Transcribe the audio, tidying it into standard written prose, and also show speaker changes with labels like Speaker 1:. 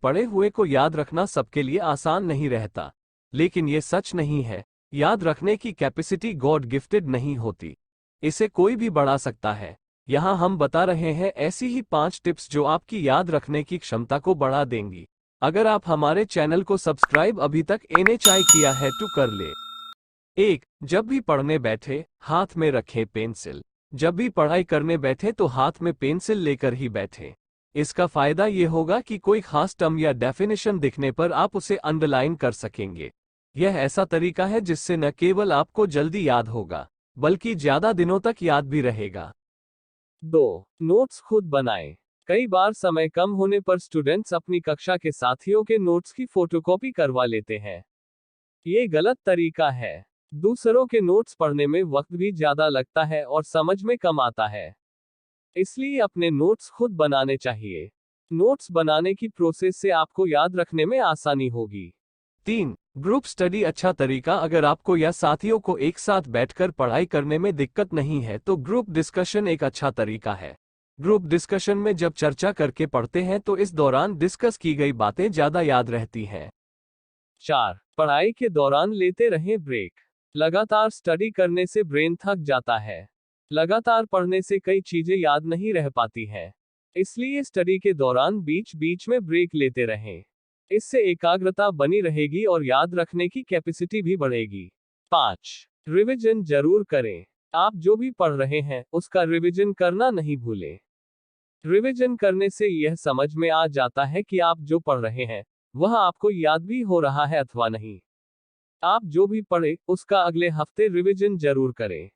Speaker 1: पढ़े हुए को याद रखना सबके लिए आसान नहीं रहता, लेकिन ये सच नहीं है। याद रखने की कैपेसिटी गॉड गिफ्टेड नहीं होती, इसे कोई भी बढ़ा सकता है। यहाँ हम बता रहे हैं ऐसी ही 5 टिप्स जो आपकी याद रखने की क्षमता को बढ़ा देंगी। अगर आप हमारे चैनल को सब्सक्राइब अभी तक नहीं किया है तो कर ले। 1. जब भी पढ़ने बैठे हाथ में रखें पेंसिल। जब भी पढ़ाई करने बैठे तो हाथ में पेंसिल लेकर ही बैठें। इसका फायदा ये होगा कि कोई खास टर्म या डेफिनेशन दिखने पर आप उसे अंडरलाइन कर सकेंगे। यह ऐसा तरीका है जिससे न केवल आपको जल्दी याद होगा, बल्कि ज्यादा दिनों तक याद भी रहेगा। 2. नोट्स खुद बनाएं। कई बार समय कम होने पर स्टूडेंट्स अपनी कक्षा के साथियों के नोट्स की फोटोकॉपी करवा लेते हैं। ये गलत तरीका है। दूसरों के नोट्स पढ़ने में वक्त भी ज्यादा लगता है और समझ में कम आता है। इसलिए अपने नोट्स खुद बनाने चाहिए। नोट्स बनाने की प्रोसेस से आपको याद रखने में आसानी होगी। 3. ग्रुप स्टडी अच्छा तरीका। अगर आपको या साथियों को एक साथ बैठकर पढ़ाई करने में दिक्कत नहीं है तो ग्रुप डिस्कशन एक अच्छा तरीका है। ग्रुप डिस्कशन में जब चर्चा करके पढ़ते हैं तो इस दौरान डिस्कस की गई बातें ज्यादा याद रहती हैं। 4. पढ़ाई के दौरान लेते रहें ब्रेक। लगातार स्टडी करने से ब्रेन थक जाता है। लगातार पढ़ने से कई चीजें याद नहीं रह पाती हैं। इसलिए स्टडी के दौरान बीच बीच में ब्रेक लेते रहें। इससे एकाग्रता बनी रहेगी और याद रखने की कैपेसिटी भी बढ़ेगी। 5. रिवीजन जरूर करें। आप जो भी पढ़ रहे हैं उसका रिवीजन करना नहीं भूलें। रिवीजन करने से यह समझ में आ जाता है कि आप जो पढ़ रहे हैं वह आपको याद भी हो रहा है अथवा नहीं। आप जो भी पढ़े उसका अगले हफ्ते रिवीजन जरूर करें।